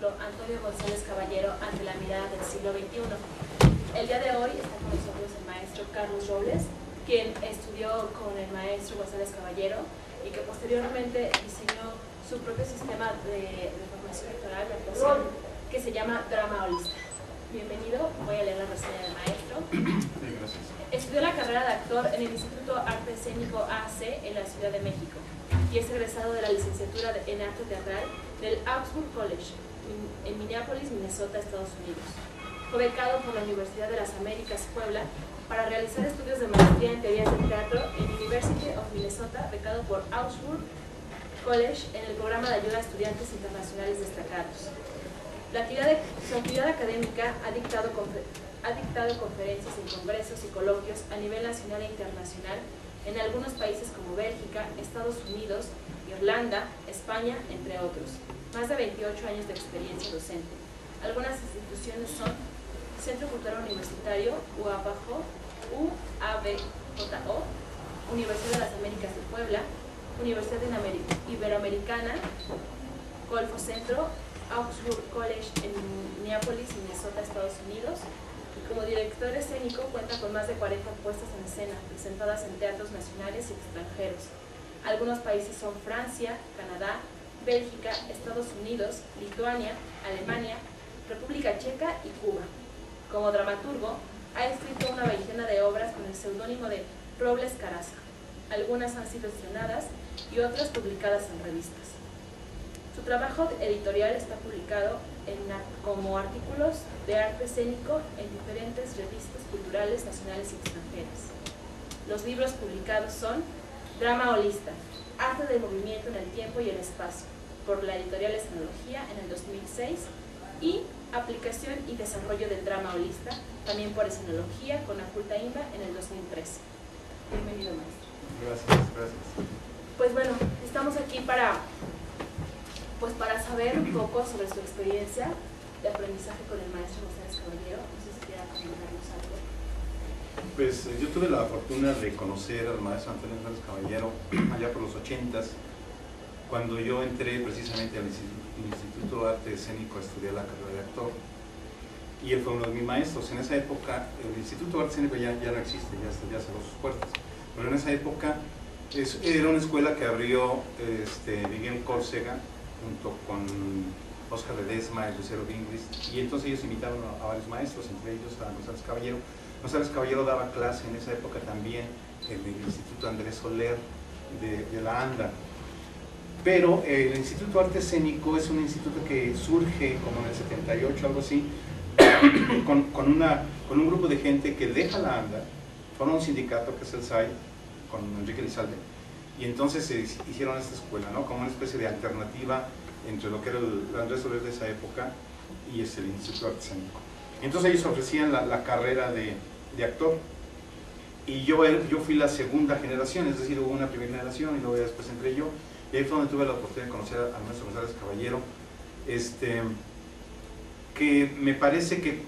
Instituto Antonio González Caballero ante la mirada del siglo XXI. El día de hoy está con nosotros el maestro Carlos Robles, quien estudió con el maestro González Caballero y que posteriormente diseñó su propio sistema de formación lectoral, de actuación, que se llama Drama Holista. Bienvenido, voy a leer la reseña del maestro. Sí, gracias. Estudió la carrera de actor en el Instituto Arte Escénico AC en la Ciudad de México y es egresado de la licenciatura en arte teatral del Augsburg College en Minneapolis, Minnesota, Estados Unidos. Fue becado por la Universidad de las Américas, Puebla, para realizar estudios de maestría en teorías del teatro en University of Minnesota, becado por Augsburg College en el programa de ayuda a estudiantes internacionales destacados. Su actividad académica ha dictado conferencias en congresos y coloquios a nivel nacional e internacional en algunos países como Bélgica, Estados Unidos, Irlanda, España, entre otros. Más de 28 años de experiencia docente. Algunas instituciones son Centro Cultural Universitario, UABJO, Universidad de las Américas de Puebla, Universidad Iberoamericana, Golfo Centro, Augsburg College en Minneapolis, Minnesota, Estados Unidos. Como director escénico cuenta con más de 40 puestas en escena, presentadas en teatros nacionales y extranjeros. Algunos países son Francia, Canadá, Bélgica, Estados Unidos, Lituania, Alemania, República Checa y Cuba. Como dramaturgo, ha escrito una veintena de obras con el seudónimo de Robles Caraza. Algunas han sido estrenadas y otras publicadas en revistas. Su trabajo editorial está publicado como artículos de arte escénico en diferentes revistas culturales nacionales y extranjeras. Los libros publicados son Drama Holista, Arte del Movimiento en el Tiempo y el Espacio, por la editorial Escenología en el 2006, y Aplicación y Desarrollo del Drama Holista, también por Escenología con Aculta Inva en el 2013. Bienvenido, maestro. Gracias. Pues bueno, estamos aquí para saber un poco sobre su experiencia de aprendizaje con el maestro González Caballero. No sé si quiera comentarnos algo. Pues yo tuve la fortuna de conocer al maestro Antonio González Caballero allá por los 80s, cuando yo entré precisamente al Instituto Arte Escénico a estudiar la carrera de actor, y él fue uno de mis maestros. En esa época el Instituto Arte Escénico ya no existe, ya cerró sus puertas, pero en esa época era una escuela que abrió Miguel Córcega junto con Oscar Ledesma y Lucero Bingris, y entonces ellos invitaron a varios maestros, entre ellos a González Caballero. González Caballero daba clase en esa época también en el Instituto Andrés Soler de la ANDA. Pero el Instituto Arte Escénico es un instituto que surge como en el 78, algo así, con un grupo de gente que deja la ANDA, forma un sindicato que es el SAI, con Enrique Lizalde, y entonces se hicieron esta escuela, ¿no? Como una especie de alternativa entre lo que era el Andrés Soler de esa época y el Instituto Arte Escénico. Entonces ellos ofrecían la carrera de actor, y yo fui la segunda generación, es decir, hubo una primera generación y luego después entré yo, y ahí fue donde tuve la oportunidad de conocer al maestro González Caballero, que me parece que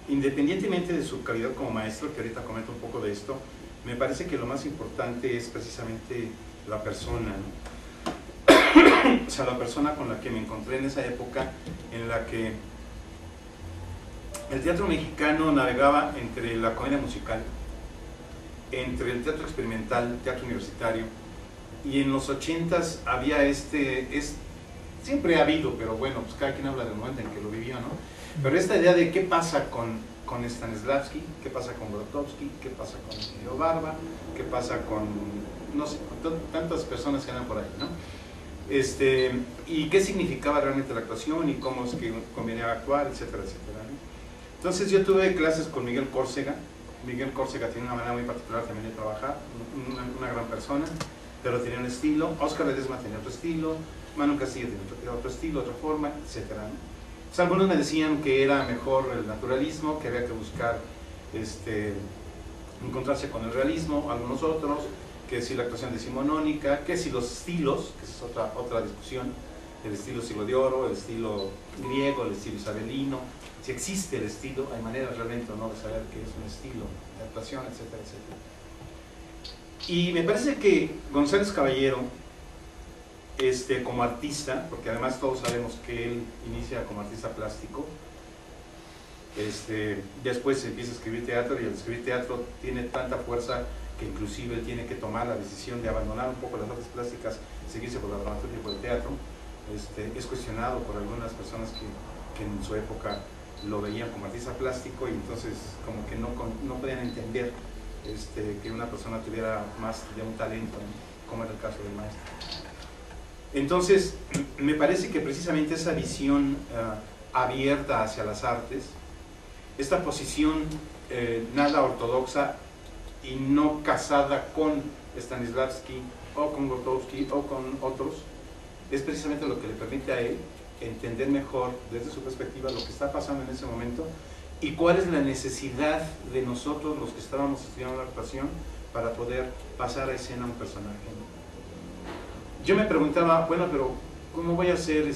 independientemente de su calidad como maestro, que ahorita comento un poco de esto, me parece que lo más importante es precisamente la persona, ¿no? O sea, la persona con la que me encontré en esa época en la que el teatro mexicano navegaba entre la comedia musical, entre el teatro experimental, teatro universitario, y en los 80s había siempre ha habido, pero bueno, pues cada quien habla del momento en que lo vivió, ¿no? Pero esta idea de qué pasa con Stanislavski, qué pasa con Grotowski, qué pasa con Emilio Barba, qué pasa con, no sé, con tantas personas que andan por ahí, ¿no? Y qué significaba realmente la actuación y cómo es que convenía actuar, etcétera, etcétera, ¿no? Entonces yo tuve clases con Miguel Córcega. Miguel Córcega tiene una manera muy particular también de trabajar, una gran persona, pero tenía un estilo. Oscar Ledesma tenía otro estilo, Manu Castillo tenía otro estilo, otra forma, etcétera, ¿no? Entonces, algunos me decían que era mejor el naturalismo, que había que buscar encontrarse con el realismo, algunos otros, que si la actuación decimonónica, que si los estilos, que es otra discusión, el estilo siglo de oro, el estilo griego, el estilo isabelino, si existe el estilo, hay maneras realmente o no de saber qué es un estilo de actuación, etcétera, etcétera. Y me parece que González Caballero como artista, porque además todos sabemos que él inicia como artista plástico. Después empieza a escribir teatro, y al escribir teatro tiene tanta fuerza que inclusive tiene que tomar la decisión de abandonar un poco las artes plásticas, seguirse por la dramaturgia y por el teatro. Es cuestionado por algunas personas que en su época lo veían como artista plástico, y entonces como que no podían entender que una persona tuviera más de un talento, ¿no? Como era el caso del maestro. Entonces me parece que precisamente esa visión abierta hacia las artes, esta posición nada ortodoxa y no casada con Stanislavski o con Grotowski o con otros, es precisamente lo que le permite a él entender mejor desde su perspectiva lo que está pasando en ese momento y cuál es la necesidad de nosotros, los que estábamos estudiando la actuación, para poder pasar a escena un personaje. Yo me preguntaba, bueno, pero ¿cómo voy a hacer,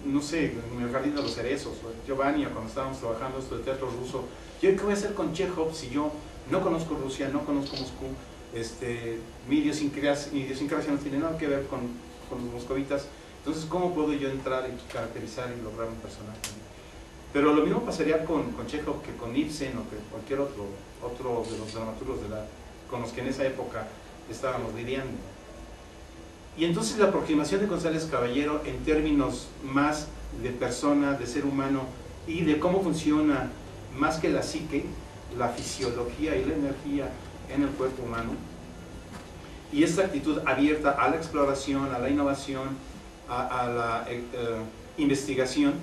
no sé, en el Jardín de los Cerezos, o Giovanni, cuando estábamos trabajando esto del teatro ruso? ¿Yo qué voy a hacer con Chekhov si yo no conozco Rusia, no conozco Moscú? Mi idiosincrasia no tiene nada que ver con los moscovitas. Entonces, ¿cómo puedo yo entrar y caracterizar y lograr un personaje? Pero lo mismo pasaría con Chekhov que con Ibsen o que cualquier otro de los dramaturgos con los que en esa época estábamos lidiando. Y entonces la aproximación de González Caballero en términos más de persona, de ser humano y de cómo funciona más que la psique, la fisiología y la energía en el cuerpo humano, y esta actitud abierta a la exploración, a la innovación, a la investigación,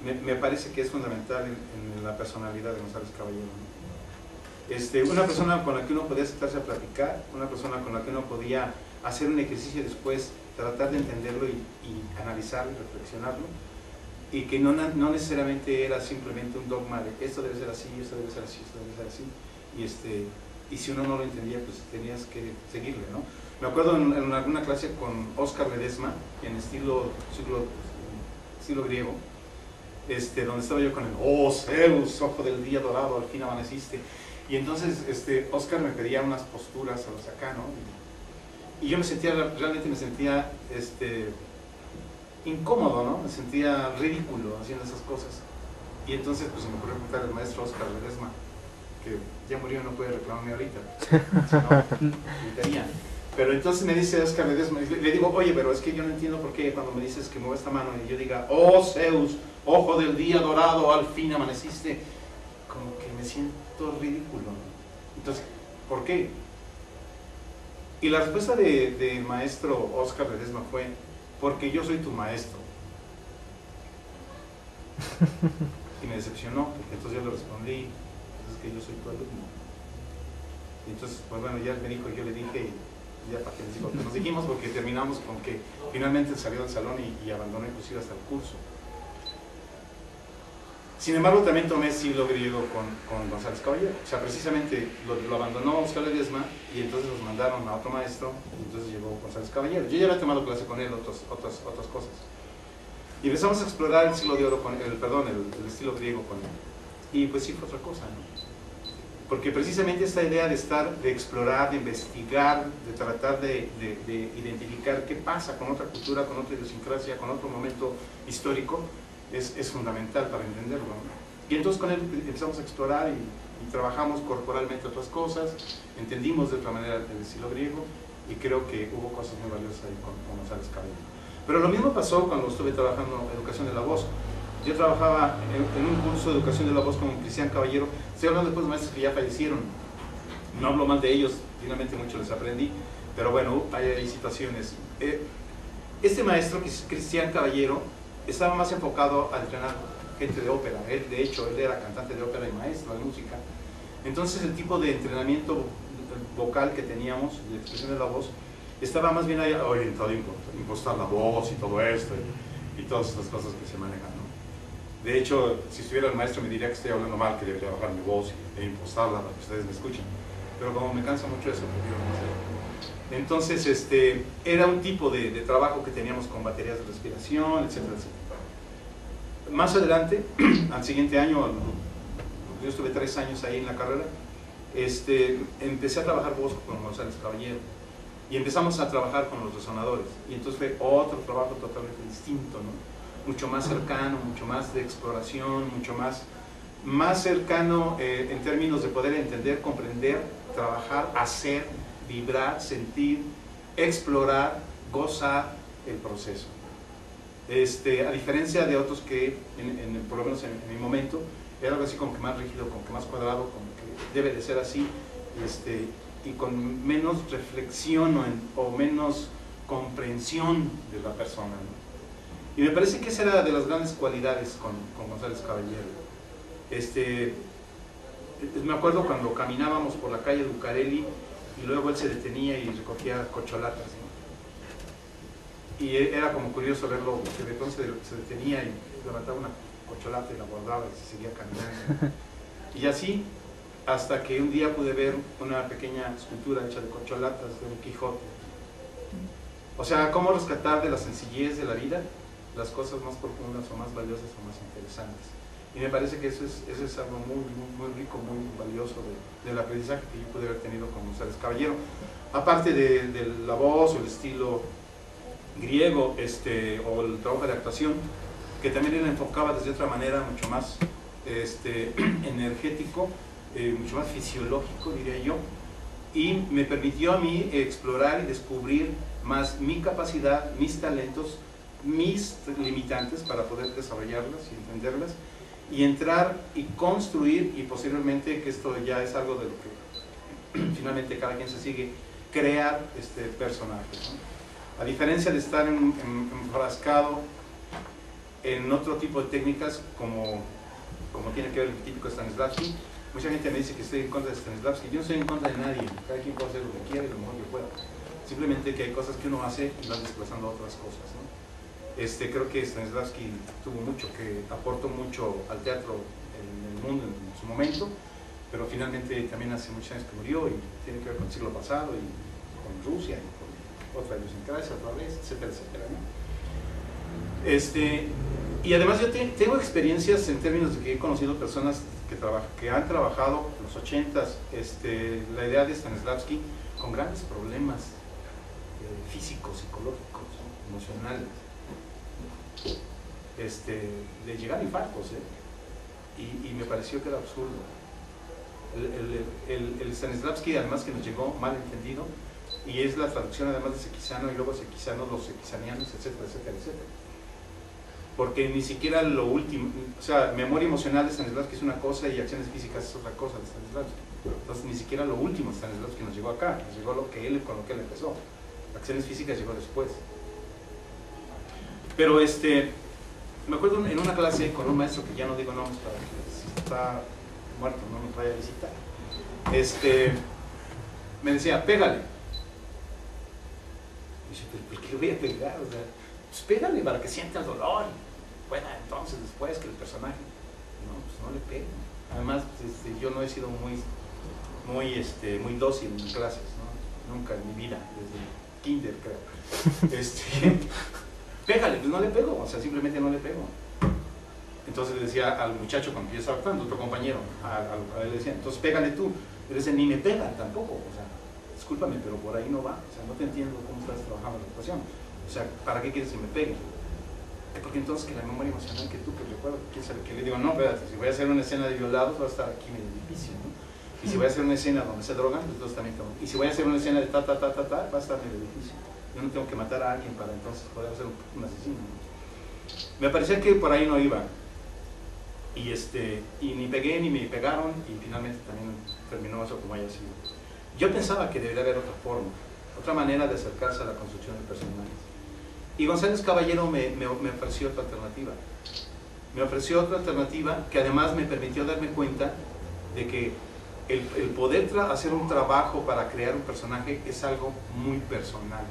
me parece que es fundamental en la personalidad de González Caballero, ¿no? Una persona con la que uno podía sentarse a platicar, una persona con la que uno podía hacer un ejercicio y después tratar de entenderlo y analizarlo y reflexionarlo, y que no necesariamente era simplemente un dogma de esto debe ser así, esto debe ser así, esto debe ser así, y si uno no lo entendía, pues tenías que seguirle, ¿no? Me acuerdo en alguna clase con Óscar Ledesma, en estilo griego, donde estaba yo con el "Oh Zeus, ojo del día dorado, al fin amaneciste", y entonces Óscar me pedía unas posturas a los acá, ¿no? Y yo realmente me sentía incómodo, ¿no? Me sentía ridículo haciendo esas cosas. Y entonces pues me ocurrió preguntar al maestro Óscar Ledesma, que ya murió, no puede reclamarme ahorita, ¿no? Tenía. Pero entonces me dice Óscar Ledesma, le digo, oye, pero es que yo no entiendo por qué cuando me dices que mueva esta mano y yo diga, "Oh Zeus, ojo del día dorado, al fin amaneciste", como que me siento ridículo. Entonces, ¿por qué? Y la respuesta del maestro Óscar Ledesma fue, porque yo soy tu maestro. Y me decepcionó, porque entonces yo le respondí, es que yo soy tu alumno. Y entonces, pues bueno, ya me dijo, yo le dije, ya para que les digo, nos dijimos, porque terminamos con que finalmente salió del salón y abandonó inclusive hasta el curso. Sin embargo, también tomé siglo griego con González Caballero. O sea, precisamente lo abandonó Óscar Ledesma y entonces los mandaron a otro maestro, y entonces llegó González Caballero. Yo ya había tomado clase con él, otras cosas. Y empezamos a explorar el siglo de oro el estilo griego con él. Y pues sí fue otra cosa, ¿no? Porque precisamente esta idea de explorar, de investigar, de tratar de identificar qué pasa con otra cultura, con otra idiosincrasia, con otro momento histórico, es fundamental para entenderlo, ¿no? Y entonces con él empezamos a explorar y trabajamos corporalmente otras cosas, entendimos de otra manera el estilo griego, y creo que hubo cosas muy valiosas ahí con González Caballero. Pero lo mismo pasó cuando estuve trabajando en educación de la voz. Yo trabajaba en un curso de educación de la voz con Cristian Caballero. Estoy hablando después de maestros que ya fallecieron, no hablo mal de ellos, finalmente mucho les aprendí, pero bueno, hay situaciones. Este maestro, Cristian Caballero, estaba más enfocado a entrenar gente de ópera. Él, de hecho, él era cantante de ópera y maestro de música. Entonces el tipo de entrenamiento vocal que teníamos, de expresión de la voz, estaba más bien orientado a impostar la voz y todo esto, y todas estas cosas que se manejan, ¿no? De hecho, si estuviera el maestro me diría que estoy hablando mal, que debería bajar mi voz e impostarla para que ustedes me escuchen. Pero como me cansa mucho eso, prefiero no hacerlo. Entonces, era un tipo de trabajo que teníamos con baterías de respiración, etcétera, etcétera. Más adelante, al siguiente año, yo estuve 3 años ahí en la carrera, empecé a trabajar voz con González Caballero. y empezamos a trabajar con los resonadores, y entonces fue otro trabajo totalmente distinto, ¿no? Mucho más cercano, mucho más de exploración, mucho más cercano en términos de poder entender, comprender, trabajar, hacer, vibrar, sentir, explorar, gozar el proceso. A diferencia de otros que, por lo menos en mi momento, era algo así como que más rígido, como que más cuadrado, como que debe de ser así, y con menos reflexión o menos comprensión de la persona, ¿no? Y me parece que esa era de las grandes cualidades con González Caballero. Me acuerdo cuando caminábamos por la calle Ducarelli y luego él se detenía y recogía corcholatas, ¿no? Y era como curioso verlo, que de pronto se detenía y levantaba una corcholata y la guardaba y se seguía caminando. Y así, hasta que un día pude ver una pequeña escultura hecha de corcholatas de un Quijote. O sea, cómo rescatar de la sencillez de la vida las cosas más profundas o más valiosas o más interesantes. Y me parece que eso es algo muy rico, muy valioso del aprendizaje que yo pude haber tenido con González Caballero. Aparte de la voz o el estilo griego, o el trabajo de actuación, que también él enfocaba desde otra manera, mucho más energético, mucho más fisiológico, diría yo, y me permitió a mí explorar y descubrir más mi capacidad, mis talentos, mis limitantes para poder desarrollarlas y entenderlas, y entrar y construir, y posiblemente, que esto ya es algo de lo que finalmente cada quien se sigue, crear personajes, ¿no? A diferencia de estar enfrascado en otro tipo de técnicas como tiene que ver el típico Stanislavski. Mucha gente me dice que estoy en contra de Stanislavski. Yo no estoy en contra de nadie, cada quien puede hacer lo que quiera y lo mejor que pueda. Simplemente que hay cosas que uno hace y van desplazando a otras cosas, ¿no? Creo que Stanislavski tuvo mucho, que aportó mucho al teatro en el mundo en su momento, pero finalmente también hace muchos años que murió, y tiene que ver con el siglo pasado y con Rusia y con otra idiosincrasia otra vez, etcétera, etcétera, ¿no? Y además yo tengo experiencias en términos de que he conocido personas que han trabajado en los 80s, la idea de Stanislavski, con grandes problemas físicos, psicológicos, emocionales, de llegar a infartos, y me pareció que era absurdo. El Stanislavski, además, que nos llegó mal entendido, y es la traducción además de sequizano y luego sequizanos, los sequizanianos, etcétera, etcétera, etcétera. Porque ni siquiera lo último, o sea, memoria emocional de Stanislavski es una cosa y acciones físicas es otra cosa de Stanislavski. Entonces ni siquiera lo último de Stanislavski nos llegó acá, nos llegó con lo que él empezó. Acciones físicas llegó después. Pero me acuerdo en una clase con un maestro, que ya no digo nombres para que si está muerto no nos vaya a visitar, me decía, pégale. Y yo, ¿pero por qué voy a pegar? O sea, pues pégale para que sienta el dolor y pueda entonces después que el personaje. No, pues no le pego. Además, yo no he sido muy dócil en clases, ¿no? Nunca en mi vida, desde kinder creo. Pégale, pues no le pego, o sea, simplemente no le pego. Entonces le decía al muchacho cuando yo estaba actuando, otro compañero, a él le decía, entonces pégale tú. Él decía, ni me pega tampoco, o sea, discúlpame, pero por ahí no va, o sea, no te entiendo cómo estás trabajando la actuación. O sea, ¿para qué quieres que me pegue? Porque entonces que la memoria emocional que tú que recuerdo, que le digo, no, espérate, si voy a hacer una escena de violados, va a estar aquí en el edificio, ¿no? Y si voy a hacer una escena donde se drogan, pues entonces también tengo. Y si voy a hacer una escena de ta, va a estar en el edificio. Yo no tengo que matar a alguien para entonces poder ser un asesino, ¿no? Me parecía que por ahí no iba. Y ni pegué ni me pegaron, y finalmente también terminó eso como haya sido. Yo pensaba que debería haber otra forma, otra manera de acercarse a la construcción de personajes. Y González Caballero me ofreció otra alternativa. Me ofreció otra alternativa que además me permitió darme cuenta de que el poder hacer un trabajo para crear un personaje es algo muy personal.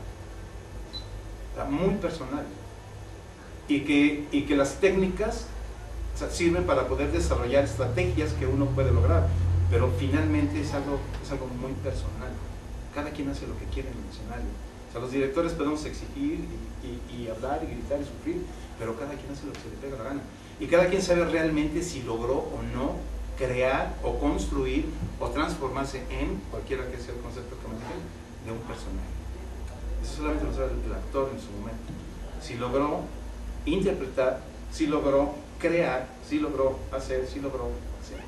Muy personal. Y que las técnicas, o sea, sirven para poder desarrollar estrategias que uno puede lograr, pero finalmente es algo muy personal. Cada quien hace lo que quiere en el escenario. O sea, los directores podemos exigir y hablar y gritar y sufrir, pero cada quien hace lo que se le pega la gana. Y cada quien sabe realmente si logró o no crear o construir o transformarse en, cualquiera que sea el concepto que maneje, de un personaje. eso solamente lo sabe el actor en su momento. Si logró interpretar, si logró crear, si logró hacer, si logró hacer.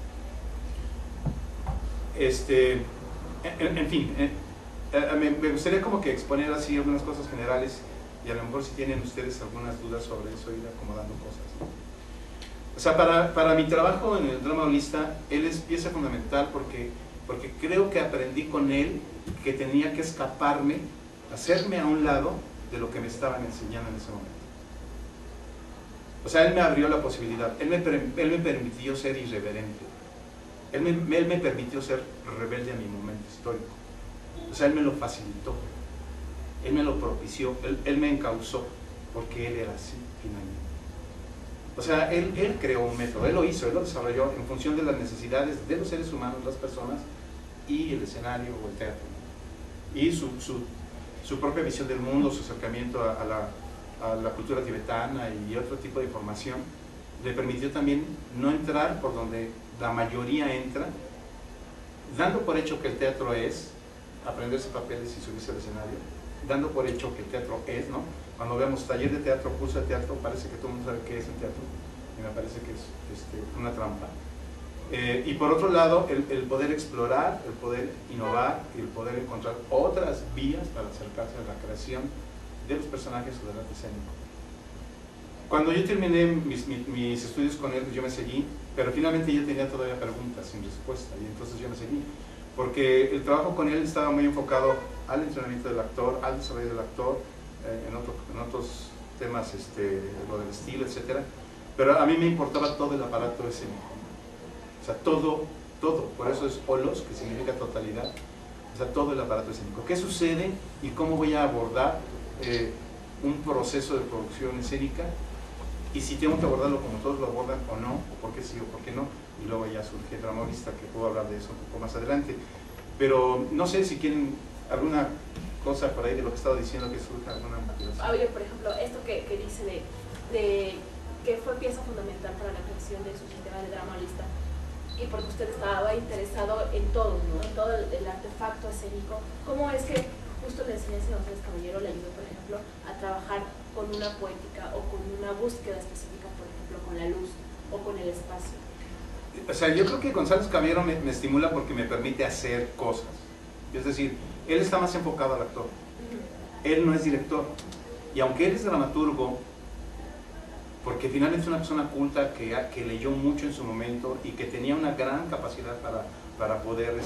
En fin, me gustaría como que exponer así algunas cosas generales y a lo mejor si tienen ustedes algunas dudas sobre eso, ir acomodando cosas, ¿no? O sea, para mi trabajo en el drama holista, él es pieza fundamental porque creo que aprendí con él que tenía que escaparme, hacerme a un lado de lo que me estaban enseñando en ese momento. O sea, él me abrió la posibilidad, él me permitió ser irreverente, él me permitió ser rebelde a mi momento histórico. O sea, él me lo facilitó, él me lo propició, él me encauzó, porque él era así, finalmente. O sea, él creó un método, él lo hizo, él lo desarrolló en función de las necesidades de los seres humanos, las personas, y el escenario o el teatro. Y su propia visión del mundo, su acercamiento a la cultura tibetana y otro tipo de información, le permitió también no entrar por donde la mayoría entra, dando por hecho que el teatro es aprenderse papeles y subirse al escenario, dando por hecho que el teatro es, ¿no? Cuando vemos taller de teatro, curso de teatro, parece que todo el mundo sabe qué es el teatro, y me parece que es una trampa. Y por otro lado, el poder explorar, el poder innovar y el poder encontrar otras vías para acercarse a la creación de los personajes o del arte escénico. Cuando yo terminé mis estudios con él, yo me seguí, pero finalmente yo tenía todavía preguntas sin respuesta, y entonces yo me seguí, porque el trabajo con él estaba muy enfocado al entrenamiento del actor, al desarrollo del actor, en otros temas, lo del estilo, etc. Pero a mí me importaba todo el aparato escénico. O sea, todo, por eso es holos, que significa totalidad, o sea, todo el aparato escénico. ¿Qué sucede y cómo voy a abordar un proceso de producción escénica? Y si tengo que abordarlo como todos lo abordan o no, o por qué sí o por qué no, y luego ya surge el drama holista, que puedo hablar de eso un poco más adelante. Pero no sé si quieren alguna cosa por ahí de lo que estaba diciendo que surja alguna motivación. Oye, por ejemplo, esto que dice de que fue pieza fundamental para la creación de su sistema de drama holista, y porque usted estaba interesado en todo, ¿no? En todo el artefacto escénico. ¿Cómo es que justo la enseñanza de González Caballero le ayudó, por ejemplo, a trabajar con una poética o con una búsqueda específica, por ejemplo, con la luz o con el espacio? O sea, yo creo que González Caballero me estimula porque me permite hacer cosas. Es decir, él está más enfocado al actor. Él no es director. Y aunque él es dramaturgo, porque finalmente es una persona culta que leyó mucho en su momento y que tenía una gran capacidad para poder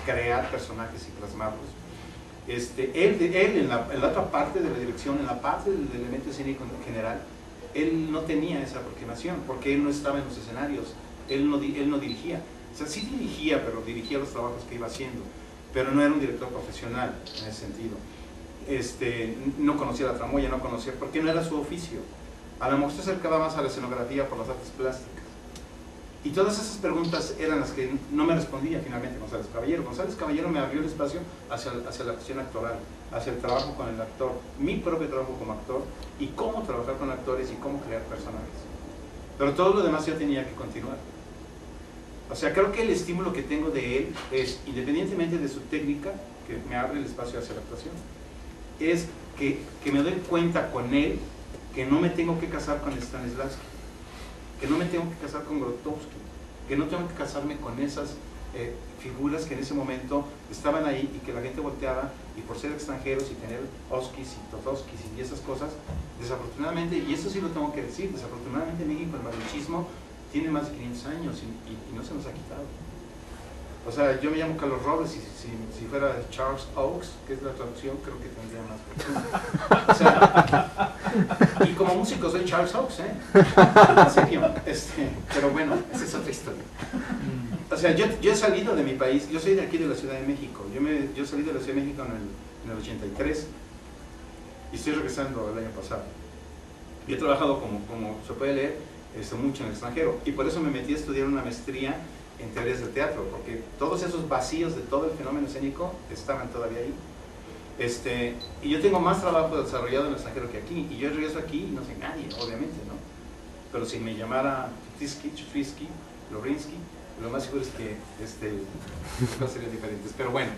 crear personajes y plasmarlos. Él en la otra parte de la dirección, en la parte del elemento escénico en general, él no tenía esa aproximación, porque él no estaba en los escenarios, él no dirigía. O sea, sí dirigía, pero dirigía los trabajos que iba haciendo, pero no era un director profesional en ese sentido. No conocía la tramoya, no conocía, porque no era su oficio. A lo mejor se acercaba más a la escenografía por las artes plásticas. Y todas esas preguntas eran las que no me respondía finalmente González Caballero. González Caballero me abrió el espacio hacia la cuestión actoral, hacia el trabajo con el actor, mi propio trabajo como actor, y cómo trabajar con actores y cómo crear personajes. Pero todo lo demás yo tenía que continuar. O sea, creo que el estímulo que tengo de él es, independientemente de su técnica, que me abre el espacio hacia la actuación, es que me doy cuenta con él que no me tengo que casar con Stanislavski, que no me tengo que casar con Grotowski, que no tengo que casarme con esas figuras que en ese momento estaban ahí y que la gente volteaba, y por ser extranjeros y tener Oskis y Totoskis y esas cosas, desafortunadamente, y eso sí lo tengo que decir, desafortunadamente en México el maruchismo tiene más de 500 años y no se nos ha quitado. O sea, yo me llamo Carlos Robles y si fuera Charles Oakes, que es la traducción, creo que tendría más. O sea, y como músico soy Charles Oakes, en serio. Pero bueno, esa es otra historia. O sea, yo he salido de mi país, yo soy de aquí de la Ciudad de México. Yo salí de la Ciudad de México en el 83 y estoy regresando el año pasado. Y he trabajado, como se puede leer, mucho en el extranjero, y por eso me metí a estudiar una maestría en teorías del teatro, porque todos esos vacíos de todo el fenómeno escénico estaban todavía ahí. Y yo tengo más trabajo desarrollado en el extranjero que aquí, y yo regreso aquí y no sé nadie, obviamente, ¿no? Pero si me llamara Chutrisky, Lorinsky, lo más seguro es que las cosas serían diferentes. Pero bueno,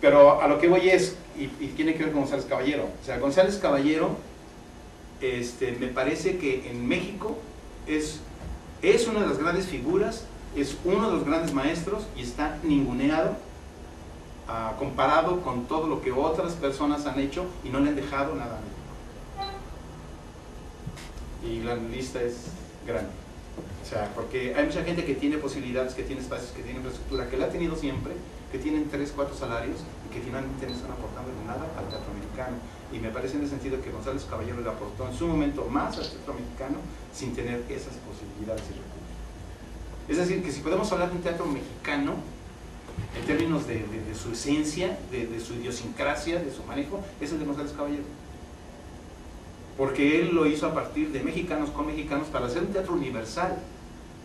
Pero a lo que voy es, y tiene que ver con González Caballero. O sea, González Caballero, me parece que en México es una de las grandes figuras, es uno de los grandes maestros y está ninguneado comparado con todo lo que otras personas han hecho y no le han dejado nada a México. Y la lista es grande. O sea, porque hay mucha gente que tiene posibilidades, que tiene espacios, que tiene infraestructura, que la ha tenido siempre, que tienen 3, 4 salarios y que finalmente no están aportando nada al teatro mexicano. Y me parece en el sentido que González Caballero le aportó en su momento más al teatro mexicano sin tener esas posibilidades y recursos. Es decir, que si podemos hablar de un teatro mexicano en términos de su esencia, de su idiosincrasia, de su manejo, es el de González Caballero. Porque él lo hizo a partir de mexicanos con mexicanos para hacer un teatro universal.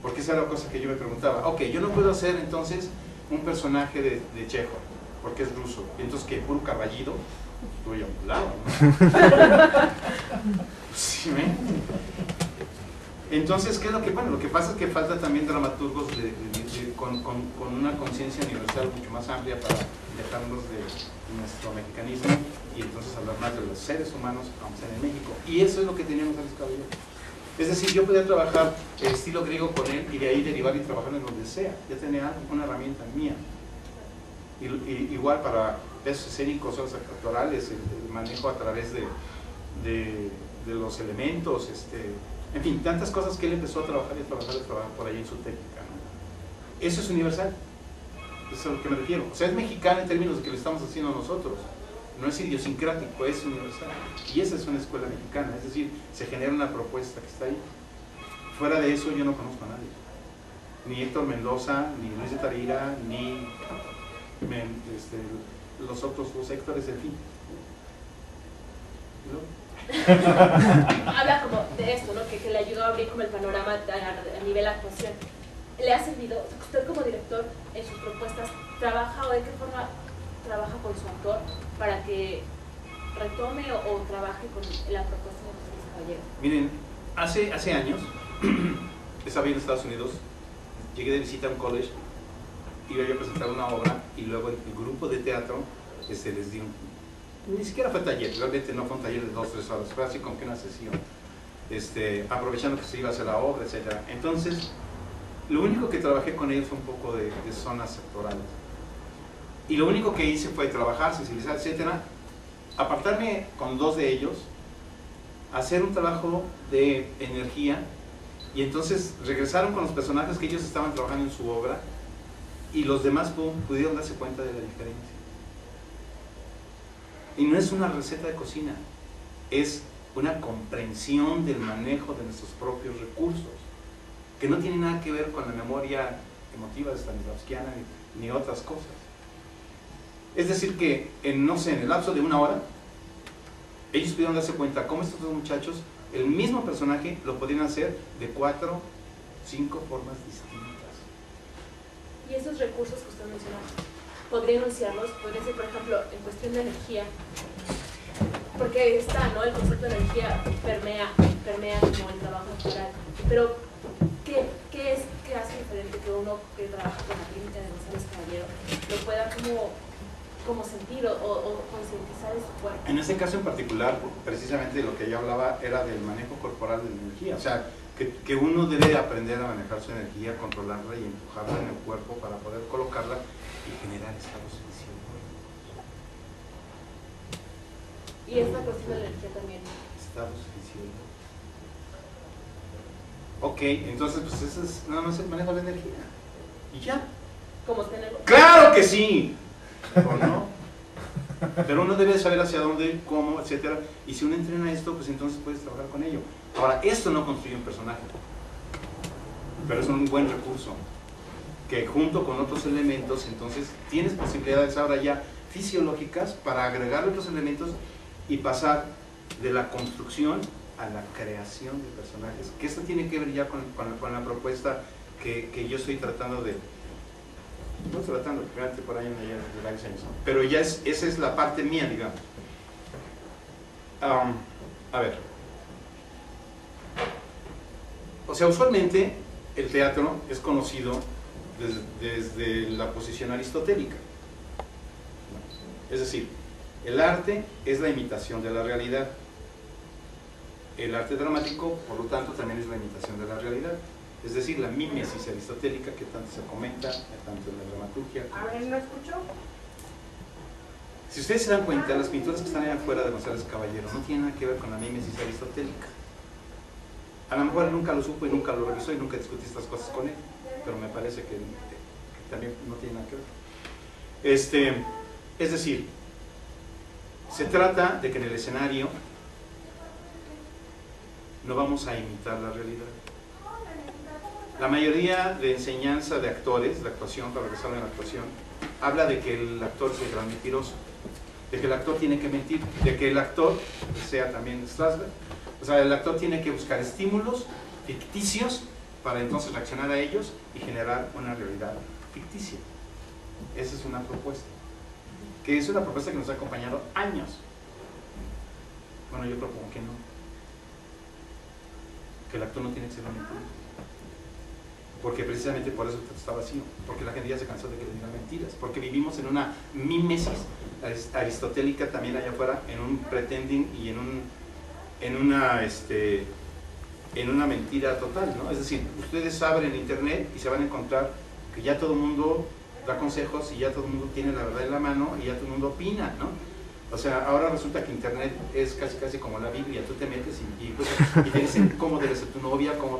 Porque esa era la cosa que yo me preguntaba. Ok, yo no puedo hacer entonces un personaje de Chekhov, porque es ruso. Y entonces, ¿qué? ¿Puro caballido? Estoy a un lado, ¿no? Sí, ¿eh? Entonces, ¿qué es lo que bueno? Lo que pasa es que falta también dramaturgos con una conciencia universal mucho más amplia para dejarnos de nuestro mexicanismo y entonces hablar más de los seres humanos, aunque sea en México. Y eso es lo que teníamos González Caballero. Es decir, yo podía trabajar el estilo griego con él y de ahí derivar y trabajar en donde sea. Ya tenía una herramienta mía. Y igual para esos escénicos, los actorales, el manejo a través de los elementos, en fin, tantas cosas que él empezó a trabajar y a trabajar por ahí en su técnica, ¿no? Eso es universal. Eso es a lo que me refiero. O sea, es mexicano en términos de que lo estamos haciendo nosotros. No es idiosincrático, es universal. Y esa es una escuela mexicana. Es decir, se genera una propuesta que está ahí. Fuera de eso yo no conozco a nadie. Ni Héctor Mendoza, ni Luis de Tarira, ni los otros dos Héctores, en fin. ¿No? Habla como de esto, ¿no? Que le ayudó a abrir como el panorama a nivel actuación. ¿Le ha servido, usted como director, en sus propuestas, trabaja o de qué forma trabaja con su actor para que retome o trabaje con la propuesta de González Caballero? Miren, hace años, estaba en Estados Unidos, llegué de visita a un college, iba yo a presentar una obra y luego el grupo de teatro les di ni siquiera fue taller, realmente no fue un taller de 2 o 3 horas, fue así como que una sesión, aprovechando que se iba a hacer la obra, etc. Entonces, lo único que trabajé con ellos fue un poco de zonas actorales. Y lo único que hice fue trabajar, sensibilizar, etc. Apartarme con 2 de ellos, hacer un trabajo de energía, y entonces regresaron con los personajes que ellos estaban trabajando en su obra, y los demás pudieron darse cuenta de la diferencia. Y no es una receta de cocina, es una comprensión del manejo de nuestros propios recursos, que no tiene nada que ver con la memoria emotiva de Stanislavskiana ni otras cosas. Es decir que, no sé, en el lapso de 1 hora, ellos pudieron darse cuenta cómo estos 2 muchachos, el mismo personaje, lo podían hacer de 4, 5 formas distintas. Y esos recursos que usted mencionó, ¿podría enunciarlos? Podría ser, por ejemplo, en cuestión de energía, porque está, ¿no? El concepto de energía permea como el trabajo natural, pero ¿qué hace diferente que uno que trabaja con la clínica de González Caballero lo pueda como sentir o concientizar en su cuerpo? En ese caso en particular, precisamente lo que yo hablaba era del manejo corporal de la energía, o sea, que uno debe aprender a manejar su energía, controlarla y empujarla en el cuerpo para poder colocarla y generar estados fisiológicos. Y esta cuestión de la energía también. Estados fisiológicos. Ok, entonces pues ese es nada más el manejo de la energía. Y ya. Como tener... ¡Claro que sí! ¿O no? Pero uno debe saber hacia dónde, cómo, etcétera. Y si uno entrena esto, pues entonces puedes trabajar con ello. Ahora, esto no construye un personaje, pero es un buen recurso que junto con otros elementos, entonces tienes posibilidades ahora ya fisiológicas para agregar otros elementos y pasar de la construcción a la creación de personajes. Que esto tiene que ver ya con la propuesta que yo estoy tratando de... No tratando, fíjate por ahí de varios años, pero ya esa es la parte mía, digamos. A ver, o sea, usualmente el teatro es conocido desde la posición aristotélica. Es decir, el arte es la imitación de la realidad. El arte dramático, por lo tanto, también es la imitación de la realidad. Es decir, la mímesis aristotélica que tanto se comenta, tanto en la dramaturgia. A ver, ¿no escucho? Si ustedes se dan cuenta, las pinturas que están allá afuera de González Caballero no tienen nada que ver con la mímesis aristotélica. A lo mejor nunca lo supo y nunca lo revisó y nunca discutí estas cosas con él, pero me parece que también no tiene nada que ver. Es decir, se trata de que en el escenario no vamos a imitar la realidad. La mayoría de enseñanza de actores, de actuación, para regresar a la actuación, habla de que el actor es el gran mentiroso, de que el actor tiene que mentir, de que el actor, sea también Strasberg, o sea, el actor tiene que buscar estímulos ficticios para entonces reaccionar a ellos y generar una realidad ficticia. Esa es una propuesta, que es una propuesta que nos ha acompañado años. Bueno, yo propongo que no, que el actor no tiene que ser un mentiroso, porque precisamente por eso está vacío, porque la gente ya se cansó de que le digan mentiras, porque vivimos en una mímesis aristotélica también allá afuera, en un pretending y en una mentira total, ¿no? Es decir, ustedes abren internet y se van a encontrar que ya todo el mundo da consejos y ya todo el mundo tiene la verdad en la mano y ya todo el mundo opina, ¿no? O sea, ahora resulta que internet es casi como la Biblia, tú te metes y te dicen cómo debes ser tu novia, cómo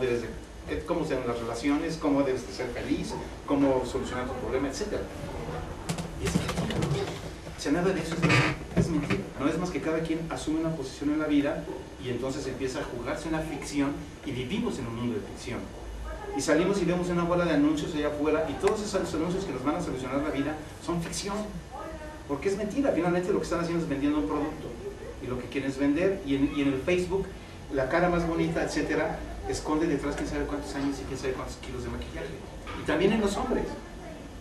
sean las relaciones, cómo debes de ser feliz, cómo solucionar tu problema, etc. Y es mentira. O sea, nada de eso es mentira. No es más que cada quien asume una posición en la vida y entonces empieza a jugarse una ficción y vivimos en un mundo de ficción. Y salimos y vemos una bola de anuncios allá afuera y todos esos anuncios que nos van a solucionar la vida son ficción. Porque es mentira. Finalmente lo que están haciendo es vendiendo un producto y lo que quieren es vender, y en el Facebook la cara más bonita, etcétera, esconde detrás quién sabe cuántos años y quién sabe cuántos kilos de maquillaje. Y también en los hombres,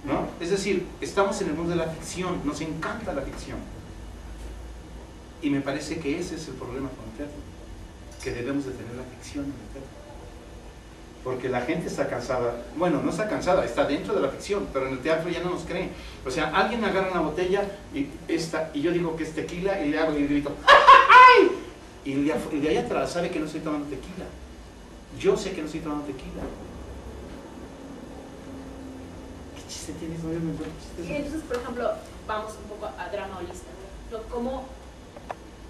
¿no? Es decir, estamos en el mundo de la ficción, nos encanta la ficción. Y me parece que ese es el problema con el teatro, que debemos de tener la ficción en el teatro. Porque la gente está cansada, bueno, no está cansada, está dentro de la ficción, pero en el teatro ya no nos creen. O sea, alguien agarra una botella y yo digo que es tequila y le hago y le grito ¡ay! Y el de allá atrás sabe que no estoy tomando tequila. Yo sé que no estoy tomando tequila. ¿Qué chiste tienes? No, y entonces, por ejemplo, vamos un poco a drama holista, ¿no?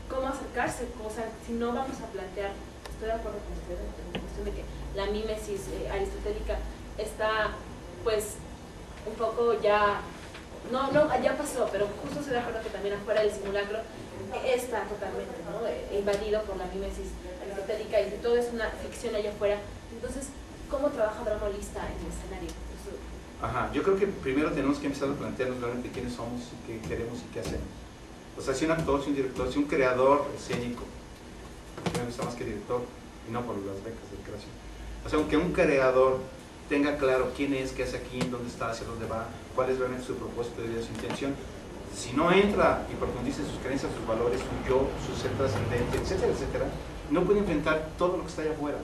¿Cómo acercarse? O sea, si no vamos a plantear, estoy de acuerdo con usted en la cuestión de que la mímesis aristotélica está, pues, un poco ya, ya pasó, pero justo estoy de acuerdo que también afuera del simulacro está totalmente, ¿no? Invadido por la mímesis aristotélica y que todo es una ficción allá afuera. Entonces, ¿cómo trabaja drama holista en el escenario? Eso. Ajá, yo creo que primero tenemos que empezar a plantearnos realmente quiénes somos y qué queremos y qué hacemos. O sea, si un actor, si un director, si un creador escénico, que me gusta más que director, y no por las becas de creación. O sea, aunque un creador tenga claro quién es, qué hace aquí, dónde está, hacia dónde va, cuál es realmente su propósito de vida, su intención, si no entra y profundiza en sus creencias, sus valores, su yo, su ser trascendente, etcétera, etcétera, no puede enfrentar todo lo que está allá afuera.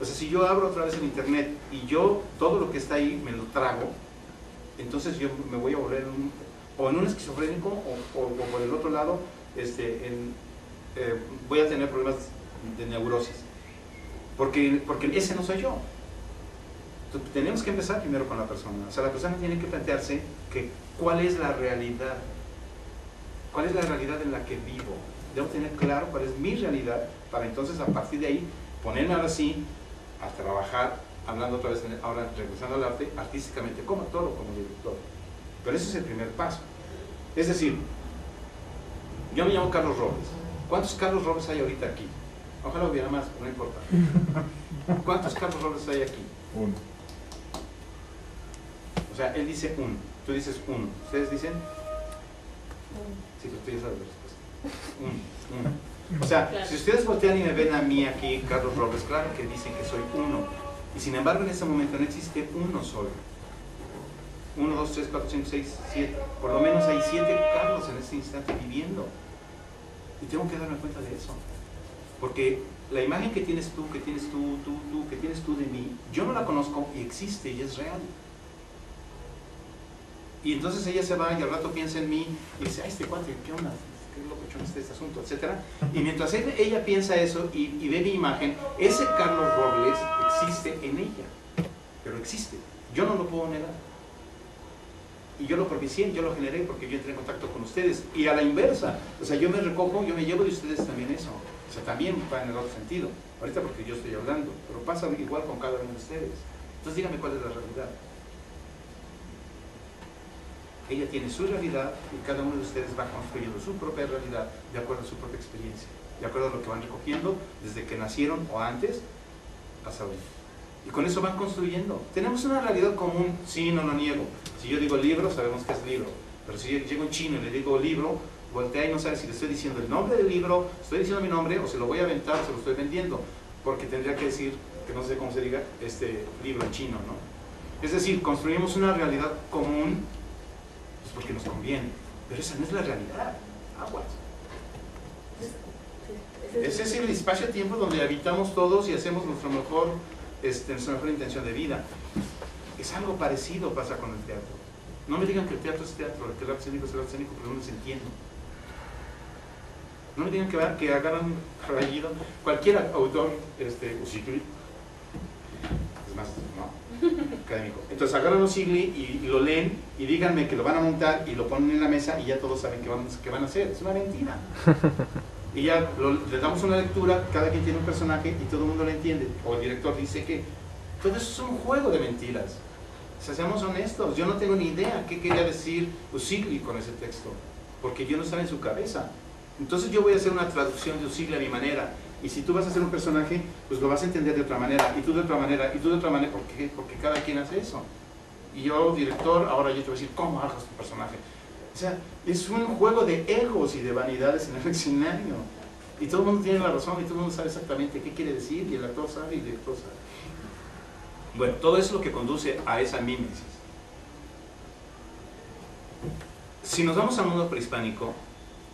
O sea, si yo abro otra vez el internet y yo todo lo que está ahí me lo trago, entonces yo me voy a volver o en un esquizofrénico o por el otro lado voy a tener problemas de neurosis, porque ese no soy yo. Entonces, tenemos que empezar primero con la persona. O sea, la persona tiene que plantearse que cuál es la realidad en la que vivo. Debo tener claro cuál es mi realidad para entonces a partir de ahí ponerme ahora sí a trabajar, hablando otra vez, ahora regresando al arte, artísticamente como actor o como director. Pero ese es el primer paso. Es decir, yo me llamo Carlos Robles. ¿Cuántos Carlos Robles hay ahorita aquí? Ojalá hubiera más, pero no importa. ¿Cuántos Carlos Robles hay aquí? Uno. O sea, él dice uno, tú dices uno. ¿Ustedes dicen? Sí, pero tú ya sabes la respuesta. Uno. O sea, claro. Si ustedes voltean y me ven a mí aquí, Carlos Robles, claro que dicen que soy uno. Y sin embargo, en ese momento no existe uno solo. 1, 2, 3, 4, 5, 6, 7. Por lo menos hay 7 Carlos en este instante viviendo. Y tengo que darme cuenta de eso. Porque la imagen que tienes tú, que tienes tú, que tienes tú de mí, yo no la conozco y existe y es real. Y entonces ella se va y al rato piensa en mí y dice, ay, este cuate, ¿qué onda? ¿Qué locochón está este asunto? Etcétera. Y mientras ella piensa eso y ve mi imagen, ese Carlos Robles existe en ella, pero existe. Yo no lo puedo negar. Y yo lo propicié, yo lo generé porque yo entré en contacto con ustedes. Y a la inversa, o sea, yo me recojo, yo me llevo de ustedes también eso. O sea, también va en el otro sentido. Ahorita porque yo estoy hablando, pero pasa igual con cada uno de ustedes. Entonces díganme cuál es la realidad. Ella tiene su realidad y cada uno de ustedes va construyendo su propia realidad de acuerdo a su propia experiencia, de acuerdo a lo que van recogiendo desde que nacieron o antes hasta hoy. Y con eso van construyendo. Tenemos una realidad común, sí, no lo niego. Si yo digo libro, sabemos que es libro. Pero si yo llego un chino y le digo libro, voltea y no sabe si le estoy diciendo el nombre del libro, estoy diciendo mi nombre, o se lo voy a aventar, se lo estoy vendiendo. Porque tendría que decir, que no sé cómo se diga, este libro en chino, ¿no? Es decir, construimos una realidad común pues porque nos conviene. Pero esa no es la realidad. Aguas. Ese es el espacio-tiempo donde habitamos todos y hacemos nuestra mejor intención de vida. Es algo parecido pasa con el teatro. No me digan que el teatro es teatro, que el arte escénico es el arte escénico, porque no les entiendo. No me digan que hagan rayido. Cualquier autor, Usigli, es más, no, académico. Entonces agarran Usigli y lo leen y díganme que lo van a montar y lo ponen en la mesa y ya todos saben qué van a hacer. Es una mentira. Y ya le damos una lectura, cada quien tiene un personaje y todo el mundo lo entiende. O el director dice que todo eso es un juego de mentiras. O sea, seamos honestos, yo no tengo ni idea qué quería decir Usigli con ese texto, porque yo no estaba en su cabeza. Entonces yo voy a hacer una traducción de Usigli a mi manera. Y si tú vas a hacer un personaje, pues lo vas a entender de otra manera, y tú de otra manera, y tú de otra manera. ¿Por qué? Porque cada quien hace eso. Y yo, director, ahora yo te voy a decir, ¿cómo hagas tu personaje? O sea, es un juego de egos y de vanidades en el escenario. Y todo el mundo tiene la razón y todo el mundo sabe exactamente qué quiere decir y el actor sabe y el director sabe. Bueno, todo eso es lo que conduce a esa mímesis. Si nos vamos al mundo prehispánico,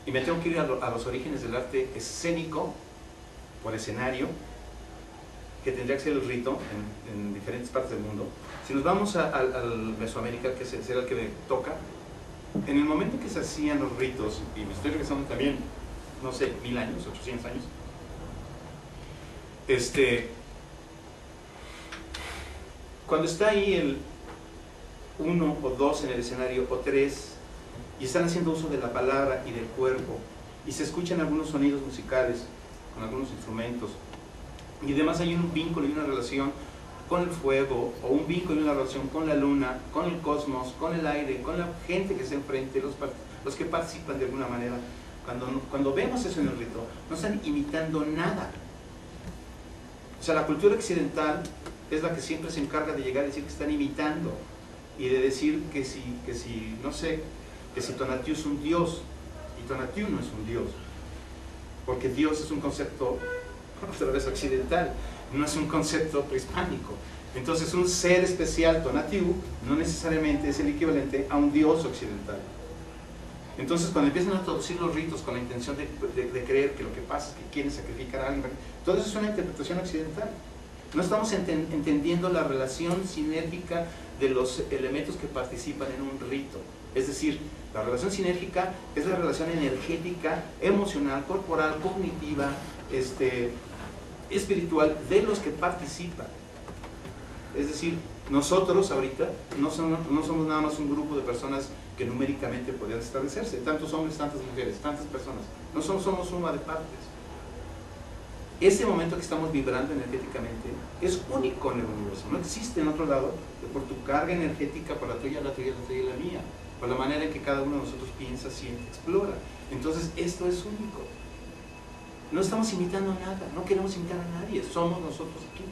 y me tengo que ir a los orígenes del arte escénico, por escenario, que tendría que ser el rito en diferentes partes del mundo. Si nos vamos al Mesoamérica, que será el que me toca, en el momento en que se hacían los ritos, y me estoy regresando también, no sé, 1000 años, 800 años, cuando está ahí el 1 o 2 en el escenario, o 3, y están haciendo uso de la palabra y del cuerpo, y se escuchan algunos sonidos musicales, con algunos instrumentos, y además hay un vínculo y una relación con el fuego, o un vínculo y una relación con la luna, con el cosmos, con el aire, con la gente que está enfrente, los que participan de alguna manera. Cuando vemos eso en el rito, no están imitando nada. O sea, la cultura occidental es la que siempre se encarga de llegar a decir que están imitando y de decir que si no sé, que si Tonatiuh es un dios, y Tonatiuh no es un dios, porque Dios es un concepto otra vez occidental, no es un concepto prehispánico. Entonces un ser especial, Tonatiuh, no necesariamente es el equivalente a un dios occidental. Entonces cuando empiezan a traducir los ritos con la intención de creer que lo que pasa es que quieren sacrificar a alguien, todo eso es una interpretación occidental. No estamos entendiendo la relación sinérgica de los elementos que participan en un rito. Es decir, la relación sinérgica es la relación energética, emocional, corporal, cognitiva, espiritual de los que participan. Es decir, nosotros ahorita no somos nada más un grupo de personas que numéricamente podrían establecerse, tantos hombres, tantas mujeres, tantas personas. No somos suma de partes. Ese momento que estamos vibrando energéticamente es único en el universo, no existe en otro lado por tu carga energética, por la tuya, la tuya, la tuya y la mía, por la manera en que cada uno de nosotros piensa, siente, explora. Entonces esto es único. No estamos imitando a nada, no queremos imitar a nadie, somos nosotros aquí.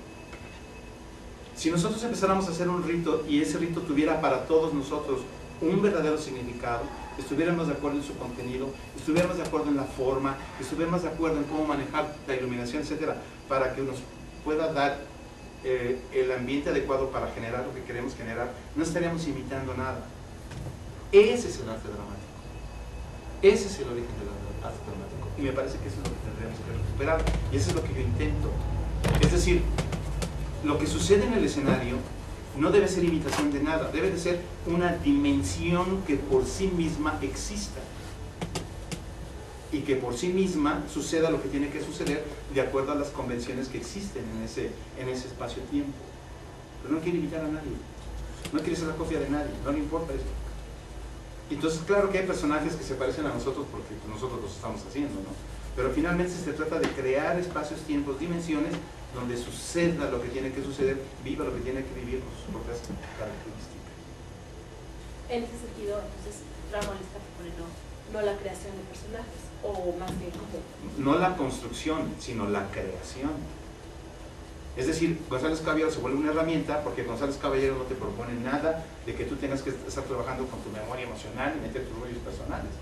Si nosotros empezáramos a hacer un rito y ese rito tuviera para todos nosotros un verdadero significado, estuviéramos de acuerdo en su contenido, estuviéramos de acuerdo en la forma, estuviéramos de acuerdo en cómo manejar la iluminación, etcétera, para que nos pueda dar el ambiente adecuado para generar lo que queremos generar, no estaríamos imitando nada. Ese es el arte dramático. Ese es el origen del arte dramático. Y me parece que eso es lo que tendríamos que recuperar. Y eso es lo que yo intento. Es decir, lo que sucede en el escenario no debe ser imitación de nada, debe de ser una dimensión que por sí misma exista y que por sí misma suceda lo que tiene que suceder de acuerdo a las convenciones que existen en ese espacio-tiempo. Pero no quiere imitar a nadie, no quiere ser la copia de nadie, no le importa eso. Entonces, claro que hay personajes que se parecen a nosotros porque nosotros los estamos haciendo, ¿no? Pero finalmente se trata de crear espacios, tiempos, dimensiones donde suceda lo que tiene que suceder, viva lo que tiene que vivir con sus propias características. En ese sentido, entonces, Ramón está proponiendo no la creación de personajes, o más bien como... No la construcción, sino la creación. Es decir, González Caballero se vuelve una herramienta porque González Caballero no te propone nada de que tú tengas que estar trabajando con tu memoria emocional y meter tus rollos personales.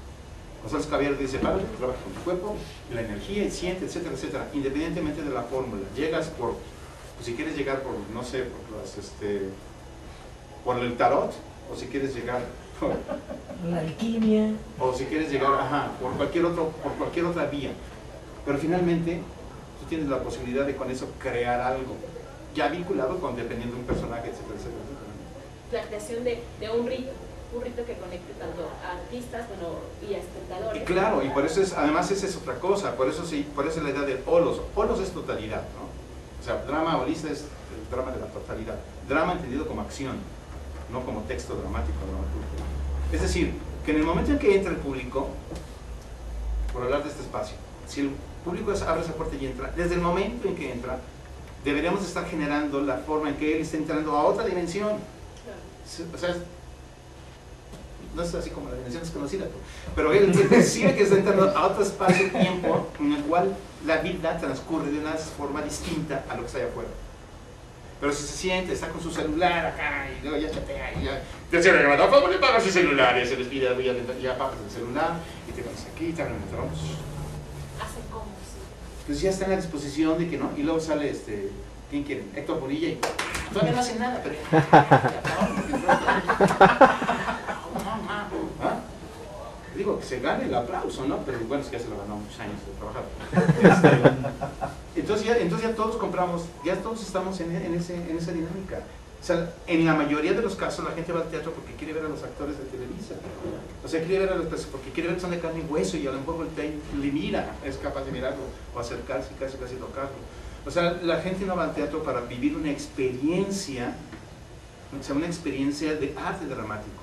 González Caballero dice, vale, trabaja con tu cuerpo, la energía, el siente, etcétera, etcétera, independientemente de la fórmula. Llegas por, pues si quieres llegar por, no sé, por el tarot, o si quieres llegar por la alquimia, o si quieres llegar, por cualquier otra vía. Pero finalmente, tú tienes la posibilidad de con eso crear algo, ya vinculado con, dependiendo de un personaje, etcétera, etcétera, etcétera. La creación de un rito que conecte tanto a artistas, y a espectadores. Y claro, y por eso además esa es otra cosa, por eso es la idea del holos. Holos es totalidad, ¿no? O sea, drama holista es el drama de la totalidad. Drama entendido como acción, no como texto dramático, dramaturgo. Es decir, que en el momento en que entra el público, por hablar de este espacio, si el público abre esa puerta y entra, desde el momento en que entra, deberíamos estar generando la forma en que él está entrando a otra dimensión. O sea, no es así como la dimensión desconocida, pero él percibe que está entrando a otro espacio-tiempo en el cual la vida transcurre de una forma distinta a lo que está allá afuera. Pero si se siente, está con su celular acá y luego ya chatea y ya te cierra el grabador, ¿cómo le pagas su celular? Y se despide, ya apagas el celular y te pones aquí, te abren el metro. Hace como si... Pues ya está en la disposición de que no, y luego sale ¿quién quiere? Héctor Bonilla y todavía no hace nada, pero digo que se gane el aplauso, ¿no? Pero bueno, es que ya se lo ganó muchos años de trabajar. Entonces ya todos compramos, ya todos estamos en esa dinámica. O sea, en la mayoría de los casos la gente va al teatro porque quiere ver a los actores de Televisa. O sea, quiere ver a los porque quiere ver que son de carne y hueso y a lo mejor le mira, es capaz de mirarlo o acercarse y casi tocarlo. O sea, la gente no va al teatro para vivir una experiencia, o sea, una experiencia de arte dramático.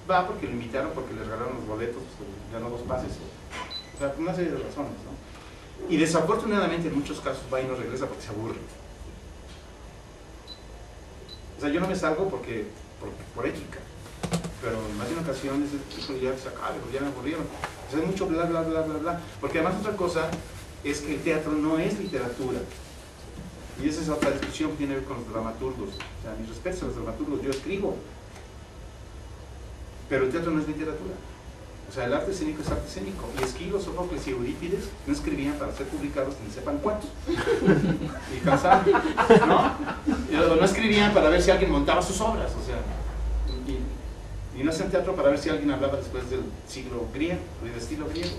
Va porque lo invitaron, porque le regalaron los boletos, ganó 2 pases, o sea, por una serie de razones, ¿no? Y desafortunadamente en muchos casos va y no regresa porque se aburre. O sea, yo no me salgo por ética, pero en más de una ocasión ya se acabe, ya me aburrieron. O sea, hay mucho bla, bla, bla, bla, bla. Porque además otra cosa es que el teatro no es literatura. Y esa es otra discusión que tiene que ver con los dramaturgos. O sea, mis respetos a los dramaturgos, yo escribo. Pero el teatro no es literatura. O sea, el arte escénico es arte escénico. Y Esquilo, Sófocles y Eurípides no escribían para ser publicados ni sepan cuántos. Y cansaban, ¿no? No escribían para ver si alguien montaba sus obras, o sea. Y no hacían teatro para ver si alguien hablaba después del siglo griego, del estilo griego.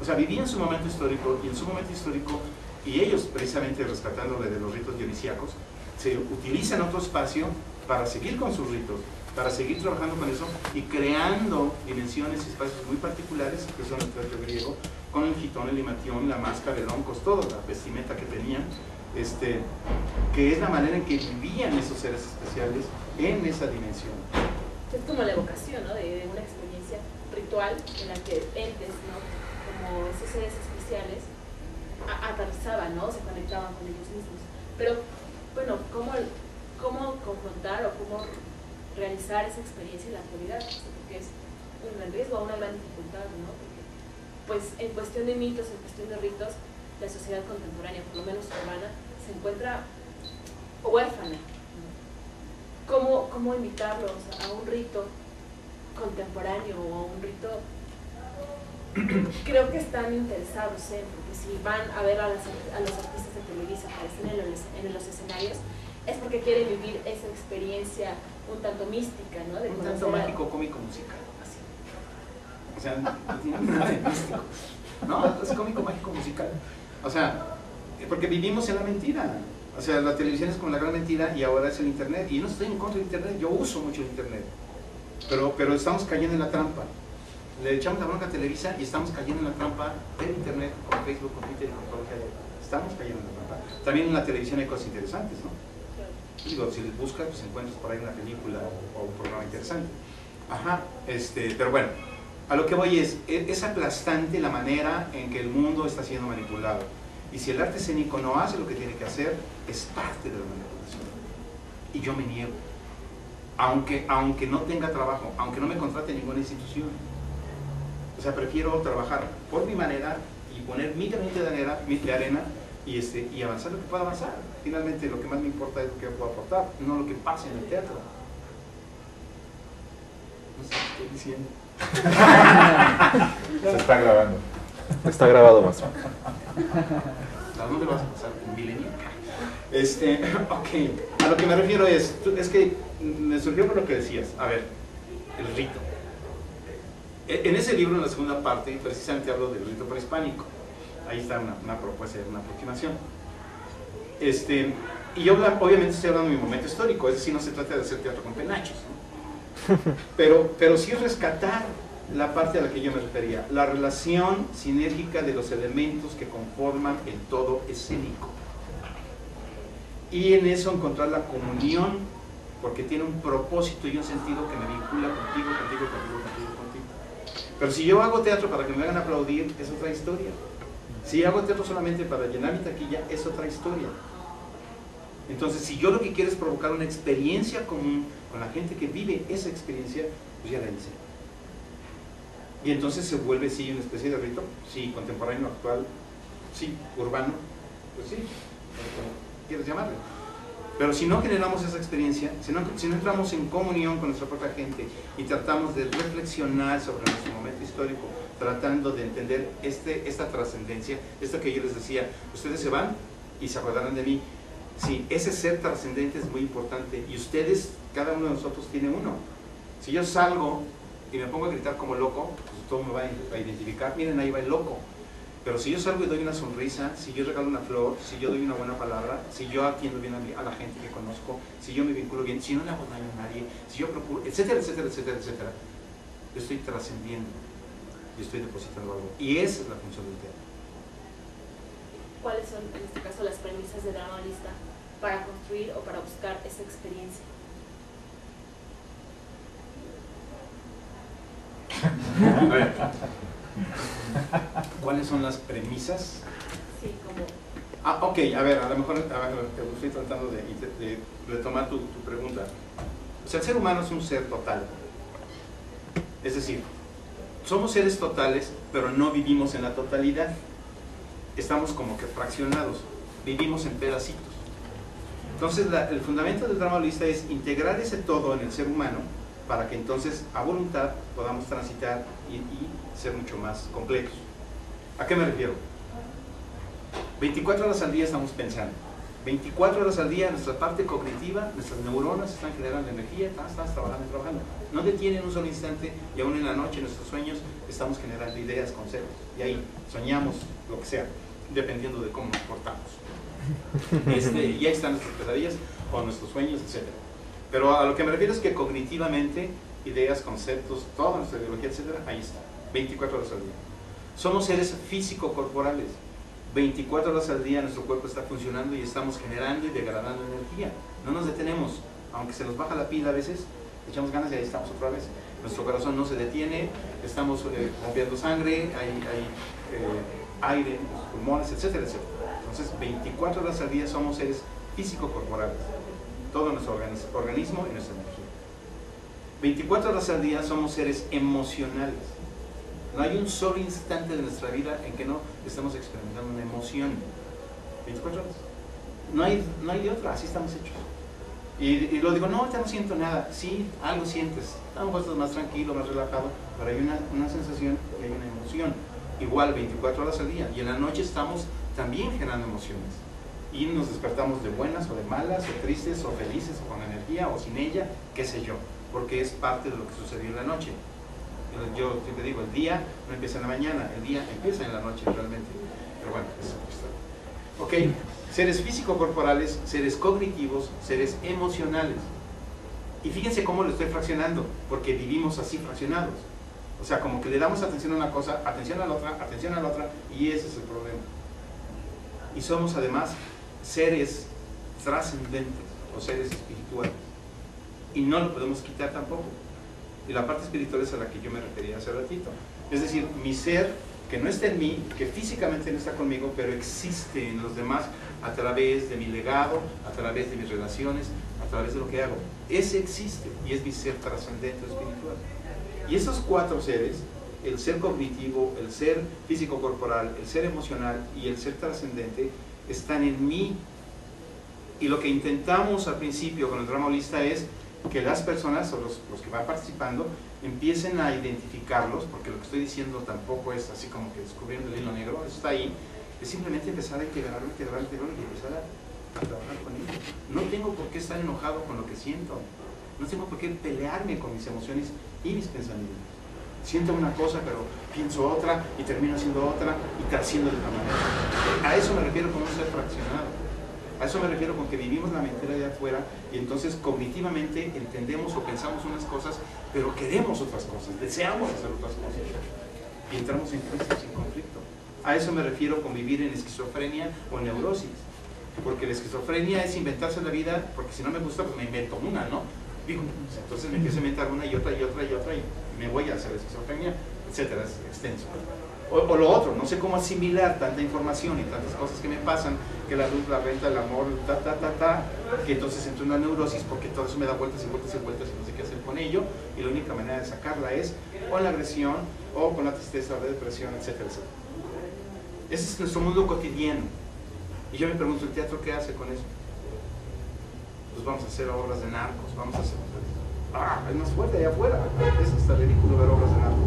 O sea, vivían su momento histórico, y en su momento histórico, y ellos precisamente rescatándole de los ritos dionisíacos, se utilizan otro espacio para seguir con sus ritos, para seguir trabajando con eso y creando dimensiones y espacios muy particulares que son el teatro griego, con el gitón, el limatión, la máscara, el oncos, toda la vestimenta que tenían, que es la manera en que vivían esos seres especiales en esa dimensión. Es como la evocación, ¿no? de una experiencia ritual en la que entes, ¿no? Como esos seres especiales aterrizaban, ¿no? Se conectaban con ellos mismos. Pero, bueno, ¿cómo confrontar o cómo realizar esa experiencia en la actualidad? Porque es un gran riesgo, una gran dificultad, ¿no? Porque, pues, en cuestión de mitos, en cuestión de ritos, la sociedad contemporánea, por lo menos urbana, se encuentra huérfana. ¿Cómo invitarlos a un rito contemporáneo o a un rito? Creo que están interesados porque si van a ver a los artistas de Televisa aparecen en los escenarios, es porque quieren vivir esa experiencia un tanto mística, ¿no? De un tanto mágico, cómico, musical. Así. O sea, no tiene nada de místico. No, es cómico, mágico, musical. O sea, porque vivimos en la mentira. O sea, la televisión es como la gran mentira y ahora es el internet. Y no estoy en contra del internet, yo uso mucho el internet. Pero estamos cayendo en la trampa. Le echamos la bronca a Televisa y estamos cayendo en la trampa del internet, con Facebook, con Twitter, con todo lo que hay. Estamos cayendo en la trampa. También en la televisión hay cosas interesantes, ¿no? Digo, si les buscas, pues encuentras por ahí una película o un programa interesante. Ajá, pero bueno, a lo que voy es aplastante la manera en que el mundo está siendo manipulado. Y si el arte escénico no hace lo que tiene que hacer, es parte de la manipulación. Y yo me niego. Aunque no tenga trabajo, aunque no me contrate ninguna institución. O sea, prefiero trabajar por mi manera y poner mi granito de arena y avanzar lo que pueda avanzar. Finalmente, lo que más me importa es lo que yo puedo aportar, no lo que pase en el teatro. No sé qué estoy diciendo. Se está grabando. Está grabado, maestro. ¿A dónde vas a pasar? ¿En Milenio? Ok, a lo que me refiero es que me surgió por lo que decías. A ver, el rito. En ese libro, en la segunda parte, precisamente hablo del rito prehispánico. Ahí está una propuesta, una aproximación. Y yo obviamente estoy hablando de mi momento histórico, es decir, no se trata de hacer teatro con penachos, ¿no? Pero sí rescatar la parte a la que yo me refería, la relación sinérgica de los elementos que conforman el todo escénico. Y en eso encontrar la comunión, porque tiene un propósito y un sentido que me vincula contigo. Pero si yo hago teatro para que me hagan aplaudir, es otra historia. Si hago teatro solamente para llenar mi taquilla, es otra historia. Entonces, si yo lo que quiero es provocar una experiencia común con la gente que vive esa experiencia, pues ya la hice. Y entonces se vuelve, sí, una especie de rito, sí, contemporáneo, actual, sí, urbano, pues sí, como quieres llamarle. Pero si no generamos esa experiencia, si no entramos en comunión con nuestra propia gente y tratamos de reflexionar sobre nuestro momento histórico, tratando de entender esta trascendencia, esto que yo les decía, ustedes se van y se acordarán de mí. Sí, ese ser trascendente es muy importante y ustedes, cada uno de nosotros tiene uno. Si yo salgo y me pongo a gritar como loco, pues todo me va a identificar, miren, ahí va el loco. Pero si yo salgo y doy una sonrisa, si yo regalo una flor, si yo doy una buena palabra, si yo atiendo bien a la gente que conozco, si yo me vinculo bien, si no le hago daño a nadie, si yo procuro, etcétera, etcétera, etcétera, etcétera, yo estoy trascendiendo, yo estoy depositando algo. Y esa es la función del teatro. ¿Cuáles son, en este caso, las premisas de Drama Lista para construir o para buscar esa experiencia? A ver, ¿cuáles son las premisas? Sí, como... Ok, a ver, a lo mejor estoy tratando de retomar tu pregunta. O sea, el ser humano es un ser total. Es decir, somos seres totales, pero no vivimos en la totalidad. Estamos como que fraccionados, vivimos en pedacitos. Entonces, el fundamento del drama holista es integrar ese todo en el ser humano para que entonces a voluntad podamos transitar y ser mucho más completos. ¿A qué me refiero? 24 horas al día estamos pensando. 24 horas al día nuestra parte cognitiva, nuestras neuronas están generando energía, estamos trabajando. No detienen un solo instante y aún en la noche, en nuestros sueños, estamos generando ideas, conceptos. Y ahí soñamos lo que sea, dependiendo de cómo nos portamos. Y ahí están nuestras pesadillas o nuestros sueños, etc. Pero a lo que me refiero es que cognitivamente, ideas, conceptos, toda nuestra ideología, etc., ahí está, 24 horas al día. Somos seres físico-corporales. 24 horas al día nuestro cuerpo está funcionando y estamos generando y degradando energía. No nos detenemos, aunque se nos baja la pila a veces, echamos ganas y ahí estamos otra vez. Nuestro corazón no se detiene, estamos bombeando sangre, hay aire en los pulmones, etcétera, etcétera. Entonces, 24 horas al día somos seres físico-corporales, todo nuestro organismo y nuestra energía. 24 horas al día somos seres emocionales. No hay un solo instante de nuestra vida en que no estamos experimentando una emoción. 24 horas. No hay de otra, así estamos hechos. Y lo digo, no, ya no siento nada. Sí, algo sientes. A lo mejor estás más tranquilo, más relajado, pero hay una sensación y hay una emoción. Igual, 24 horas al día. Y en la noche estamos también generando emociones. Y nos despertamos de buenas o de malas, o tristes o felices, o con energía o sin ella, qué sé yo. Porque es parte de lo que sucedió en la noche. Yo siempre digo, el día no empieza en la mañana, el día empieza en la noche realmente. Pero bueno, eso es otra historia. ¿Ok? Seres físico-corporales, seres cognitivos, seres emocionales. Y fíjense cómo lo estoy fraccionando, porque vivimos así fraccionados. O sea, como que le damos atención a una cosa, atención a la otra, y ese es el problema. Y somos además seres trascendentes, o seres espirituales. Y no lo podemos quitar tampoco. Y la parte espiritual es a la que yo me refería hace ratito. Es decir, mi ser, que no está en mí, que físicamente no está conmigo, pero existe en los demás a través de mi legado, a través de mis relaciones, a través de lo que hago. Ese existe y es mi ser trascendente espiritual. Y esos cuatro seres, el ser cognitivo, el ser físico-corporal, el ser emocional y el ser trascendente, están en mí. Y lo que intentamos al principio con el drama holista es que las personas, o los que van participando, empiecen a identificarlos, porque lo que estoy diciendo tampoco es así como que descubriendo el hilo negro, eso está ahí, es simplemente empezar a integrarlo y empezar a trabajar con ellos. No tengo por qué estar enojado con lo que siento, no tengo por qué pelearme con mis emociones y mis pensamientos. Siento una cosa, pero pienso otra, y termino haciendo otra, y trasciendo de otra manera. A eso me refiero con un ser fraccionado. A eso me refiero con que vivimos la mentira de afuera y entonces cognitivamente entendemos o pensamos unas cosas, pero queremos otras cosas, deseamos hacer otras cosas y entramos en crisis, en conflicto. A eso me refiero con vivir en esquizofrenia o en neurosis, porque la esquizofrenia es inventarse la vida, porque si no me gusta pues me invento una, ¿no? Digo, entonces me empiezo a inventar una y otra y otra y otra y me voy a hacer esquizofrenia, etcétera, es extenso. O lo otro, no sé cómo asimilar tanta información y tantas cosas que me pasan, que la luz, la renta, el amor, que entonces entro en una neurosis porque todo eso me da vueltas y vueltas y vueltas y no sé qué hacer con ello, y la única manera de sacarla es con la agresión o con la tristeza, la depresión, etcétera, etcétera. Ese es nuestro mundo cotidiano. Y yo me pregunto, ¿el teatro qué hace con eso? Pues vamos a hacer obras de narcos, vamos a hacer... es más fuerte allá afuera, es hasta ridículo ver obras de narcos.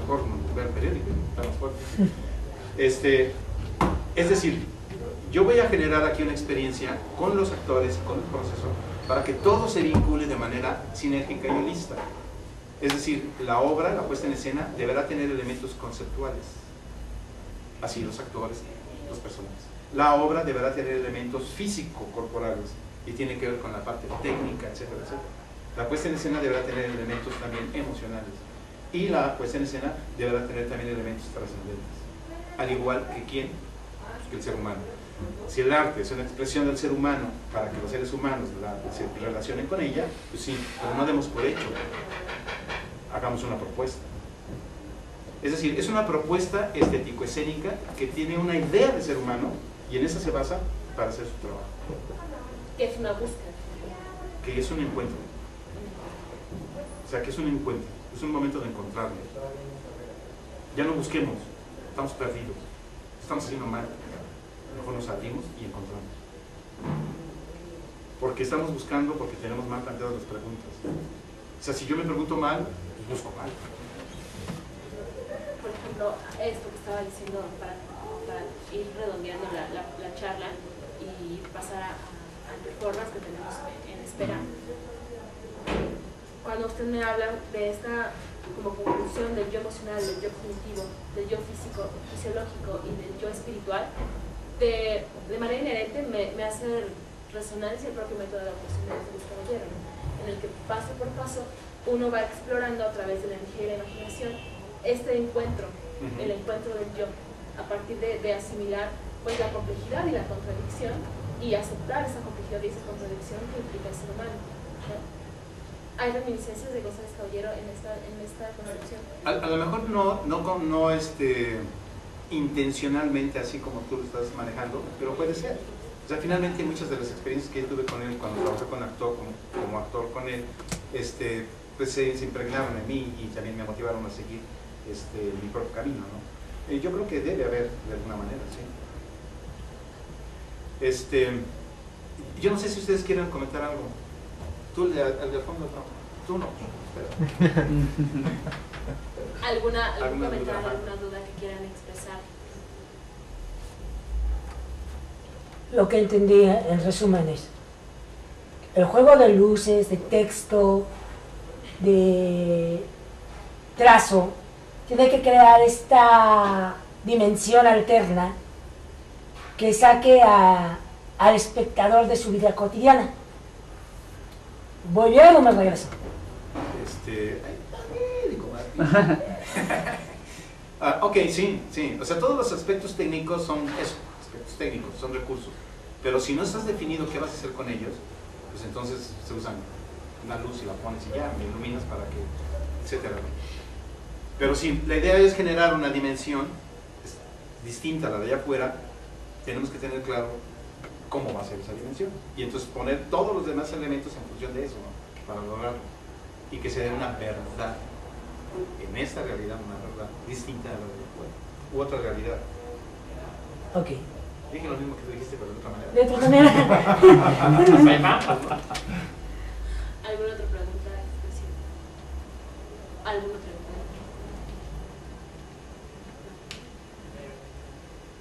Mejor no ver periódico, está más fuerte. Es decir, yo voy a generar aquí una experiencia con los actores, con el proceso, para que todo se vincule de manera sinérgica y holista. Es decir, la obra, la puesta en escena, deberá tener elementos conceptuales. Así los actores, los personajes. La obra deberá tener elementos físico-corporales y tiene que ver con la parte técnica, etcétera, etcétera. La puesta en escena deberá tener elementos también emocionales. Y la puesta en escena deberá tener también elementos trascendentes. Al igual que ¿quién? Que el ser humano. Si el arte es una expresión del ser humano para que los seres humanos se relacionen con ella, pues sí, pero no demos por hecho. Hagamos una propuesta. Es decir, es una propuesta estético-escénica que tiene una idea de ser humano y en esa se basa para hacer su trabajo. Que es una búsqueda. Que es un encuentro. O sea, que es un encuentro. Es un momento de encontrarnos. Ya no busquemos, estamos perdidos, estamos haciendo mal. Mejor nos abrimos y encontramos. Porque estamos buscando, porque tenemos mal planteadas las preguntas. O sea, si yo me pregunto mal, pues busco mal. Por ejemplo, esto que estaba diciendo para ir redondeando la charla y pasar a performance que tenemos en espera. Cuando usted me habla de esta como conclusión del yo emocional, del yo cognitivo, del yo físico, fisiológico y del yo espiritual, de manera inherente me hace resonancia el propio método de adaptación de Félix Caballero, en el que paso por paso uno va explorando a través de la energía y la imaginación este encuentro, el encuentro del yo, a partir de asimilar pues la complejidad y la contradicción y aceptar esa complejidad y esa contradicción que implica el ser humano, ¿no? ¿Hay reminiscencias de González Caballero en esta concepción? A lo mejor no intencionalmente así como tú lo estás manejando, pero puede ser. O sea, finalmente muchas de las experiencias que yo tuve con él cuando trabajé con actor, como actor con él, pues se impregnaron en mí y también me motivaron a seguir mi propio camino, ¿no? Yo creo que debe haber de alguna manera, sí. Yo no sé si ustedes quieren comentar algo. Tú, al de fondo, no. Tú no. Espera. ¿Algún comentario, alguna duda que quieran expresar? Lo que entendí en resumen es el juego de luces, de texto, de trazo, tiene que crear esta dimensión alterna que saque al espectador de su vida cotidiana. ¿Voy bien o me regreso? Ok, sí. O sea, todos los aspectos técnicos son eso, aspectos técnicos, son recursos. Pero si no estás definido qué vas a hacer con ellos, pues entonces se usan una luz y la pones y ya, me iluminas para que, etcétera. Pero si la idea es generar una dimensión distinta a la de allá afuera, tenemos que tener claro cómo va a ser esa dimensión. Y entonces poner todos los demás elementos en función de eso, ¿no? Para lograrlo. Y que se dé una verdad, en esta realidad, una verdad distinta a la de allá afuera. U otra realidad. Ok. Dije lo mismo que tú dijiste, pero de otra manera. De otra manera. ¿Alguna otra pregunta especial? ¿Alguna otra pregunta?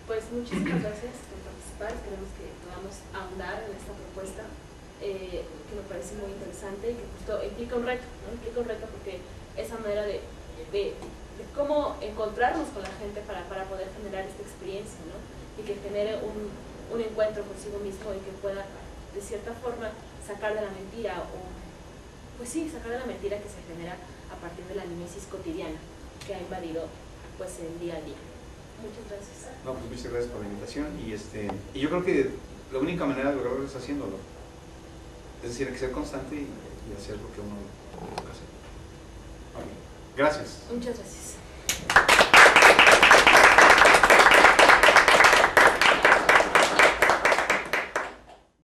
Pues muchísimas gracias por participar. Esperemos que podamos ahondar en esta propuesta que me parece muy interesante y que justo implica un reto, ¿no? Implica un reto porque esa manera de cómo encontrarnos con la gente para poder generar esta experiencia, ¿no? Y que genere un encuentro consigo mismo y que pueda, de cierta forma, sacar de la mentira sacar de la mentira que se genera a partir de la mimesis cotidiana que ha invadido pues el día a día. Muchas gracias. No, pues muchas gracias por la invitación y yo creo que la única manera de lograrlo es haciéndolo. Es decir, hay que ser constante y hacer lo que uno toca hacer. Okay. Gracias. Muchas gracias.